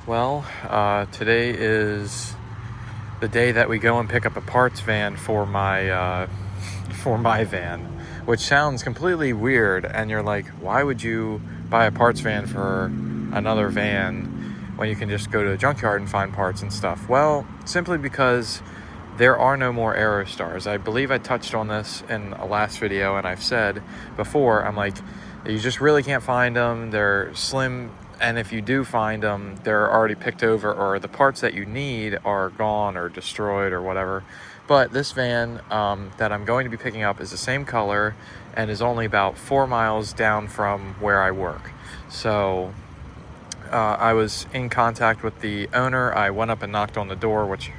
Well, today is the day that we go and pick up a parts van for my van, which sounds completely weird. And you're like, why would you buy a parts van for another van when you can just go to a junkyard and find parts and stuff? Well, simply because there are no more Aerostars. I believe I touched on this in a last video, and I've said before, I'm like, you just really can't find them. They're slim, and if you do find them, they're already picked over, or the parts that you need are gone or destroyed or whatever. But this van that I'm going to be picking up is the same color and is only about 4 miles down from where I work. So I was in contact with the owner. I went up and knocked on the door, which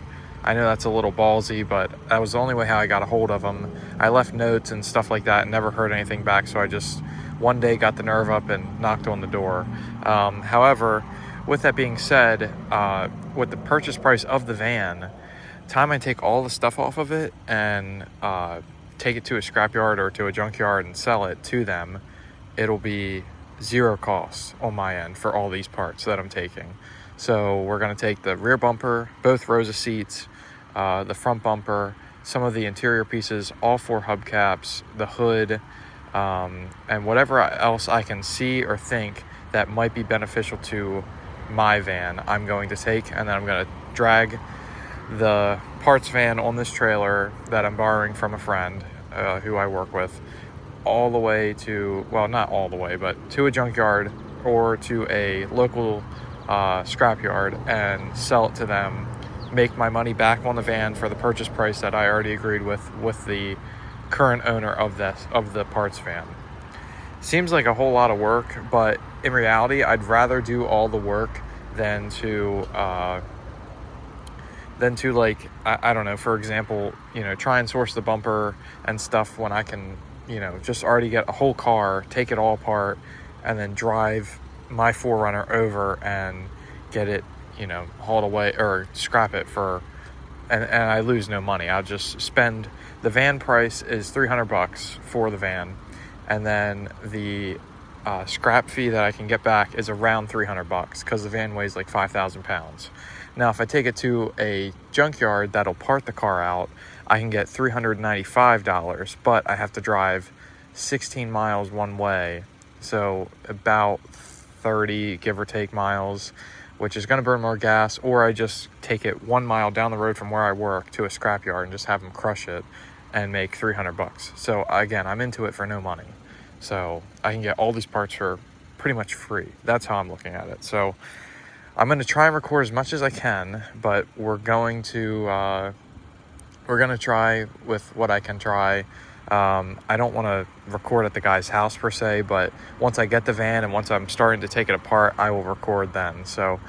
I know that's a little ballsy, but that was the only way how I got a hold of him. I left notes and stuff like that and never heard anything back, so I just one day got the nerve up and knocked on the door. However, with that being said, with the purchase price of the van, time I take all the stuff off of it and take it to a scrapyard or to a junkyard and sell it to them, it'll be zero cost on my end for all these parts that I'm taking. So we're going to take the rear bumper, both rows of seats, the front bumper, some of the interior pieces, all 4 hubcaps, the hood, and whatever else I can see or think that might be beneficial to my van, I'm going to take, and then I'm going to drag the parts van on this trailer that I'm borrowing from a friend who I work with all the way to, well, not all the way, but to a junkyard or to a local scrapyard and sell it to them, make my money back on the van for the purchase price that I already agreed with the current owner of the parts van. Seems like a whole lot of work, but in reality, I'd rather do all the work than to like, I don't know, for example, try and source the bumper and stuff when I can, just already get a whole car, take it all apart, and then drive my 4Runner over and get it, hauled away or scrap it for, and I lose no money. I'll just spend, the van price is $300 for the van, and then the scrap fee that I can get back is around $300 because the van weighs like 5,000 pounds. Now, if I take it to a junkyard that'll part the car out, I can get $395, but I have to drive 16 miles one way, so about 30, give or take, miles, which is going to burn more gas. Or I just take it 1 mile down the road from where I work to a scrapyard and just have them crush it and make $300. So again, I'm into it for no money. So I can get all these parts for pretty much free. That's how I'm looking at it. So I'm going to try and record as much as I can, but we're going to try with what I can try. I don't want to record at the guy's house per se, but once I get the van and once I'm starting to take it apart, I will record then. So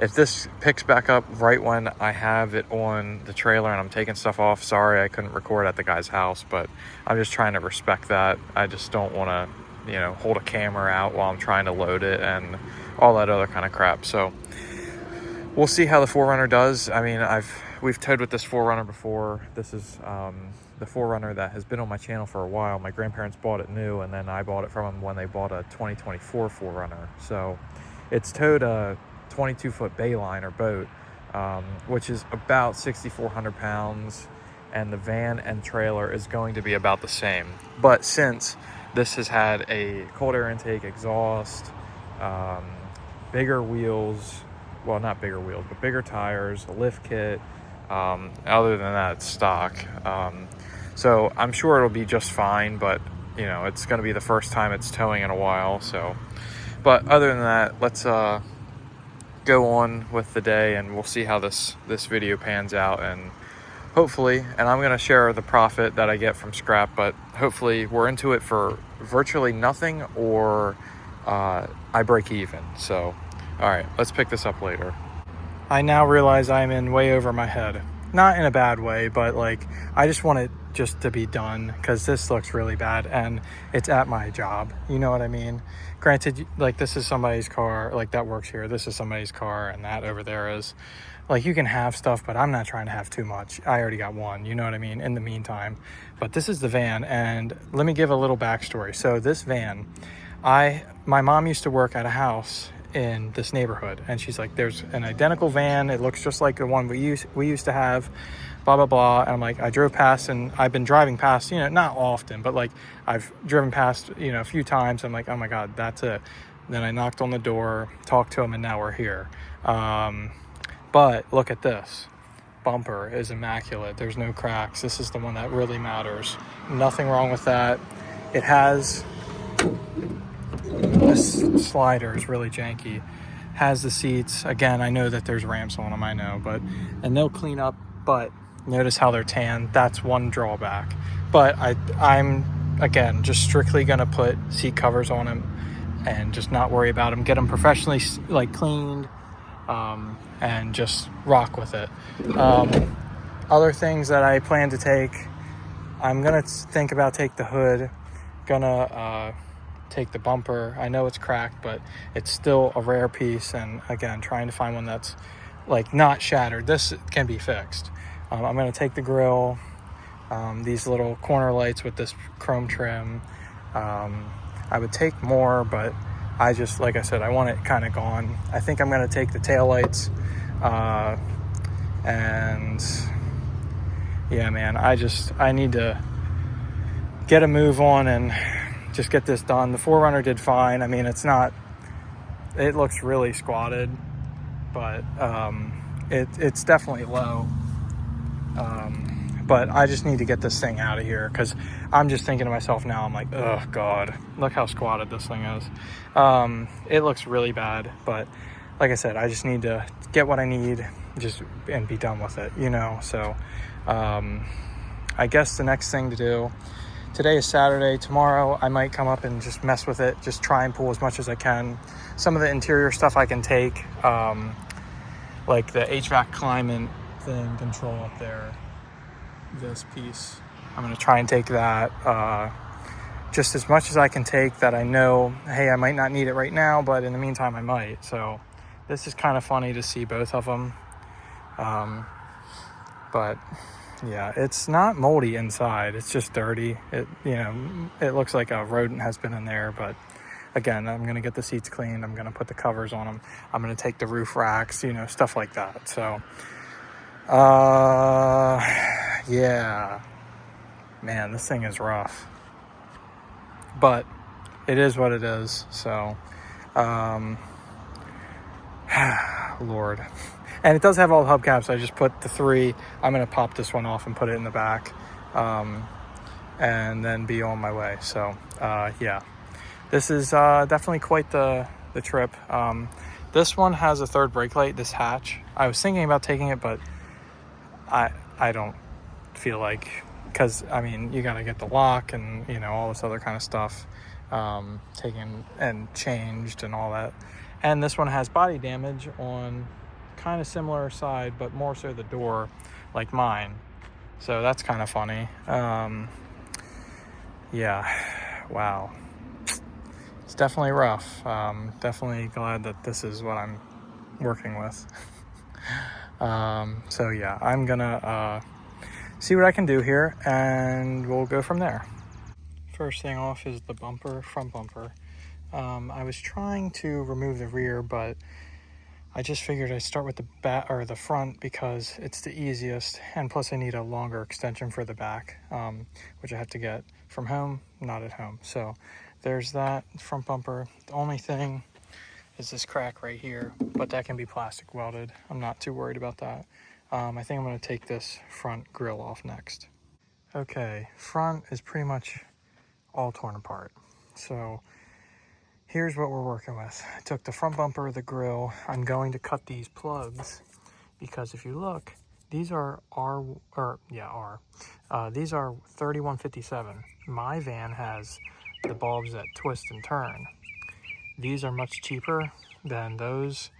if this picks back up right when I have it on the trailer and I'm taking stuff off, sorry I couldn't record at the guy's house, but I'm just trying to respect that. I just don't want to, hold a camera out while I'm trying to load it and all that other kind of crap. So we'll see how the 4Runner does. I mean, we've towed with this 4Runner before. This is the 4Runner that has been on my channel for a while. My grandparents bought it new, and then I bought it from them when they bought a 2024 4Runner. So it's towed a 22-foot bayline or boat, which is about 6,400 pounds, and the van and trailer is going to be about the same. But since this has had a cold air intake, exhaust, bigger wheels, well, not bigger wheels, but bigger tires, a lift kit, other than that, it's stock. So I'm sure it'll be just fine, but it's going to be the first time it's towing in a while. So, but other than that, let's go on with the day, and we'll see how this video pans out. And hopefully, and I'm going to share the profit that I get from scrap, but hopefully we're into it for virtually nothing, or I break even. So, all right, let's pick this up later. I now realize I'm in way over my head. Not in a bad way, but like, I just want it just to be done because this looks really bad and it's at my job. You know what I mean? Granted, like, this is somebody's car, like, that works here. This is somebody's car, and that over there is, like, you can have stuff, but I'm not trying to have too much. I already got one, you know what I mean, in the meantime. But this is the van, and let me give a little backstory. So this van, my mom used to work at a house in this neighborhood. And she's like, there's an identical van. It looks just like the one we used to have, blah, blah, blah. And I'm like, I drove past, and I've been driving past, you know, not often, but like I've driven past, you know, a few times. I'm like, oh my God, that's it. Then I knocked on the door, talked to him, and now we're here. But look at this. Bumper is immaculate. There's no cracks. This is the one that really matters. Nothing wrong with that. It has, this slider is really janky. Has the seats. Again, I know that there's ramps on them, I know, but, and they'll clean up, but notice how they're tan. That's one drawback. But I'm, again, just strictly going to put seat covers on them and just not worry about them. Get them professionally, like, cleaned, and just rock with it. Other things that I plan to take, I'm gonna think about take the hood, gonna take the bumper. I know it's cracked, but it's still a rare piece, and again, trying to find one that's like not shattered. This can be fixed. I'm gonna take the grill, these little corner lights with this chrome trim. I would take more, but I just, like I said, I want it kind of gone. I think I'm going to take the taillights, and yeah, man, I need to get a move on and just get this done. The 4Runner did fine. I mean, it looks really squatted, but it's definitely low. But I just need to get this thing out of here, because I'm just thinking to myself now, I'm like, oh God, look how squatted this thing is. It looks really bad, but like I said, I just need to get what I need and be done with it, you know? So I guess the next thing to do, today is Saturday. Tomorrow I might come up and just mess with it, just try and pull as much as I can. Some of the interior stuff I can take, like the HVAC climate thing control up there. This piece, I'm going to try and take that, just as much as I can take that I know, hey, I might not need it right now, but in the meantime I might. So this is kind of funny to see both of them, but yeah, it's not moldy inside, it's just dirty. It, you know, it looks like a rodent has been in there, but again, I'm going to get the seats cleaned, I'm going to put the covers on them, I'm going to take the roof racks, you know, stuff like that. So yeah, man, this thing is rough, but it is what it is. So, Lord, and it does have all the hubcaps. I just put the 3. I'm going to pop this one off and put it in the back, and then be on my way. So, yeah, this is, definitely quite the trip. This one has a third brake light, this hatch. I was thinking about taking it, but I don't feel like, because I mean, you got to get the lock and, you know, all this other kind of stuff taken and changed and all that. And this one has body damage on kind of similar side, but more so the door, like mine. So that's kind of funny. Yeah, wow, it's definitely rough. Definitely glad that this is what I'm working with. So yeah, I'm gonna see what I can do here, and we'll go from there. First thing off is the bumper, front bumper. I was trying to remove the rear, but I just figured I'd start with the back or the front because it's the easiest, and plus I need a longer extension for the back, which I have to get from home, not at home. So there's that front bumper. The only thing is this crack right here, but that can be plastic welded. I'm not too worried about that. I think I'm going to take this front grille off next. Okay, front is pretty much all torn apart. So here's what we're working with. I took the front bumper, the grille. I'm going to cut these plugs because if you look, these are these are 3157. My van has the bulbs that twist and turn. These are much cheaper than those.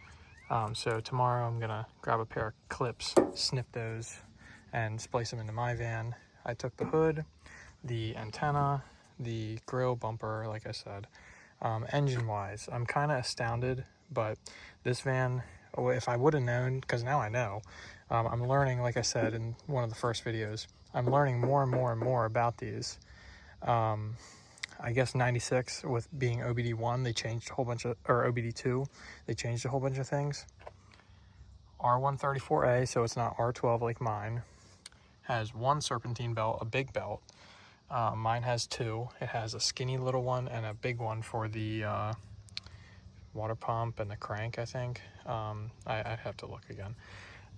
So tomorrow I'm gonna grab a pair of clips, snip those, and splice them into my van. I took the hood, the antenna, the grill, bumper, like I said. Engine-wise, I'm kind of astounded, but this van, if I would have known, because now I know, I'm learning, like I said in one of the first videos, I'm learning more and more and more about these. I guess 96 with being OBD1, they changed a whole bunch of, or OBD2, they changed a whole bunch of things. R134A, so it's not R12 like mine, has one serpentine belt, a big belt. Mine has two. It has a skinny little one and a big one for the water pump and the crank, I think. I'd have to look again.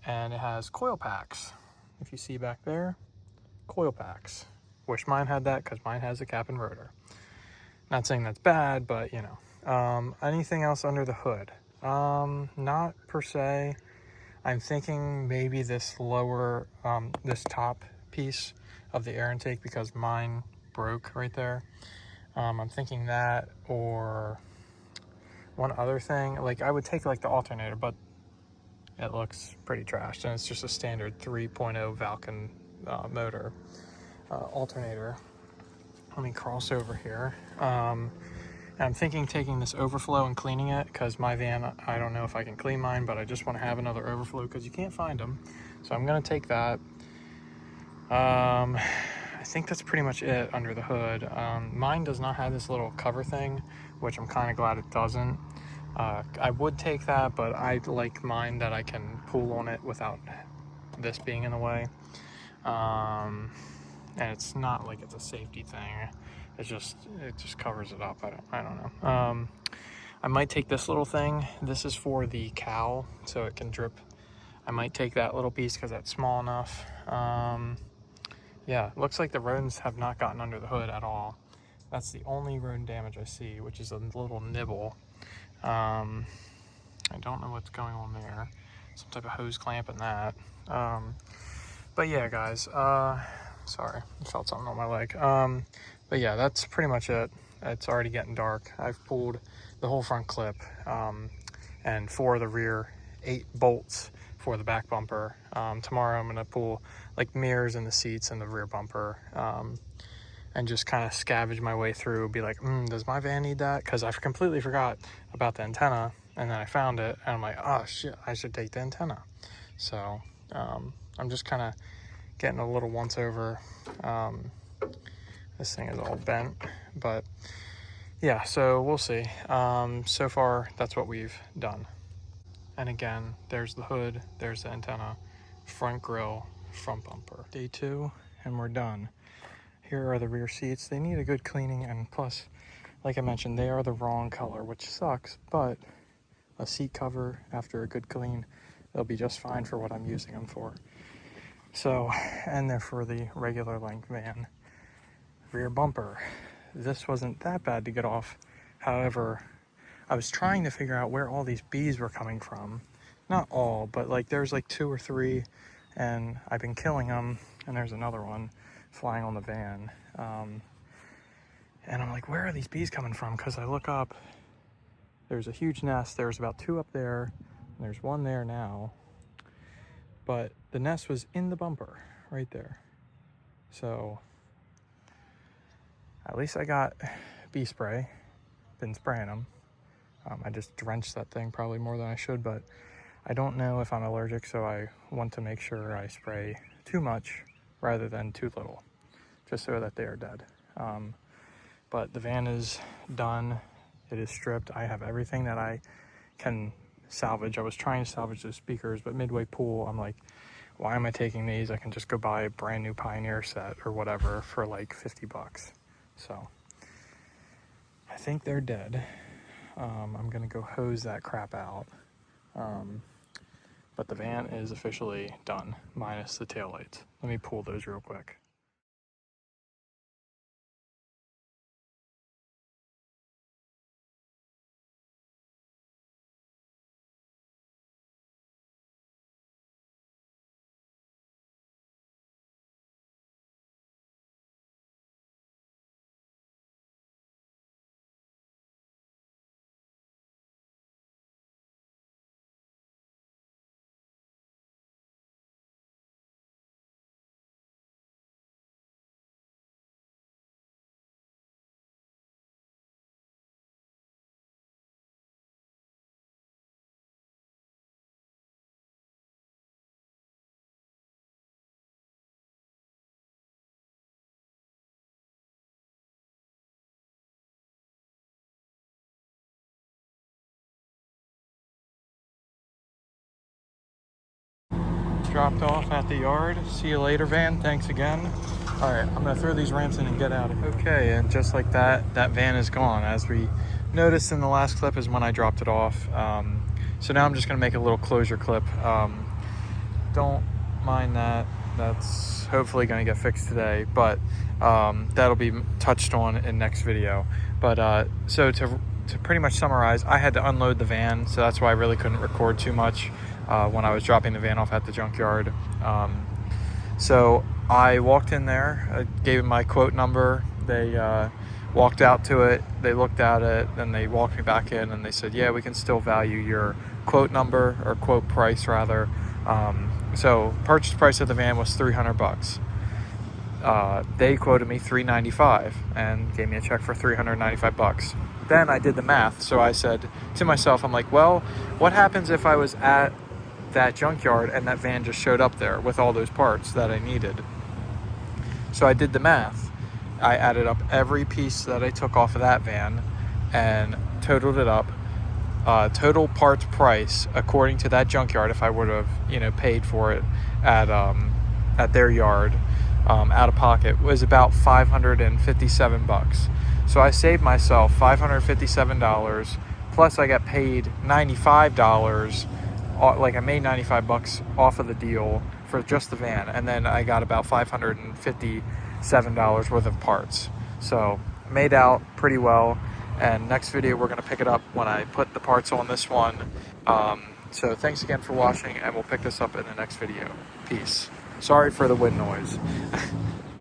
And it has coil packs. If you see back there, coil packs. Wish mine had that because mine has a cap and rotor. Not saying that's bad, but you know. Anything else under the hood? Not per se. I'm thinking maybe this lower, this top piece of the air intake, because mine broke right there. I'm thinking that, or one other thing, like I would take like the alternator, but it looks pretty trashed, and it's just a standard 3.0 Valken motor alternator. Let me cross over here. I'm thinking taking this overflow and cleaning it, because my van, I don't know if I can clean mine, but I just want to have another overflow because you can't find them. So I'm going to take that. I think that's pretty much it under the hood. Mine does not have this little cover thing, which I'm kind of glad it doesn't. I would take that, but I like mine that I can pull on it without this being in the way. And it's not like it's a safety thing. It just covers it up. I don't know. I might take this little thing. This is for the cowl, so it can drip. I might take that little piece because that's small enough. Yeah, looks like the rodents have not gotten under the hood at all. That's the only rodent damage I see, which is a little nibble. I don't know what's going on there. Some type of hose clamp and that. But yeah, guys, sorry, I felt something on my leg. But yeah, that's pretty much it. It's already getting dark. I've pulled the whole front clip, and for the rear 8 bolts for the back bumper. Tomorrow I'm gonna pull like mirrors in the seats and the rear bumper, and just kind of scavenge my way through, be like, does my van need that? Because I completely forgot about the antenna, and then I found it, and I'm like, oh shit, I should take the antenna. So I'm just kind of getting a little once over. This thing is all bent, but yeah, so we'll see. So far, that's what we've done. And again, there's the hood, there's the antenna, front grille, front bumper. Day 2, and we're done. Here are the rear seats. They need a good cleaning, and plus, like I mentioned, they are the wrong color, which sucks, but a seat cover after a good clean, they'll be just fine for what I'm using them for. So, and they're for the regular length van. Rear bumper. This wasn't that bad to get off. However, I was trying to figure out where all these bees were coming from. Not all, but like there's like 2 or 3, and I've been killing them, and there's another one flying on the van. And I'm like, where are these bees coming from? Because I look up, there's a huge nest. There's about 2 up there, and there's 1 there now. But the nest was in the bumper, right there. So at least I got bee spray. Been spraying them. I just drenched that thing probably more than I should, but I don't know if I'm allergic, so I want to make sure I spray too much rather than too little, just so that they are dead. But the van is done. It is stripped. I have everything that I can salvage. I was trying to salvage those speakers, but midway pull, I'm like, why am I taking these? I can just go buy a brand new Pioneer set or whatever for like $50. So I think they're dead. I'm gonna go hose that crap out. But the van is officially done, minus the taillights. Let me pull those real quick. dropped off at the yard. See you later, van. Thanks again. All right, I'm gonna throw these ramps in and get out of here. Okay, and just like that, that van is gone. As we noticed in the last clip is when I dropped it off. So now I'm just gonna make a little closure clip. Don't mind that. That's hopefully gonna get fixed today, but that'll be touched on in next video. But so to pretty much summarize, I had to unload the van, so that's why I really couldn't record too much when I was dropping the van off at the junkyard. So I walked in there, I gave them my quote number. They walked out to it, they looked at it, then they walked me back in and they said, yeah, we can still value your quote number, or quote price rather. So purchase price of the van was $300. They quoted me $395 and gave me a check for $395. Then I did the math. So I said to myself, I'm like, well, what happens if I was at that junkyard and that van just showed up there with all those parts that I needed? So I did the math. I added up every piece that I took off of that van and totaled it up. Total parts price according to that junkyard, if I would have, paid for it at their yard, out of pocket, was about $557. So I saved myself $557, plus I got paid $95. Like I made $95 off of the deal for just the van, and then I got about $557 worth of parts. So made out pretty well. And next video we're going to pick it up when I put the parts on this one. So thanks again for watching, and we'll pick this up in the next video. Peace. Sorry for the wind noise.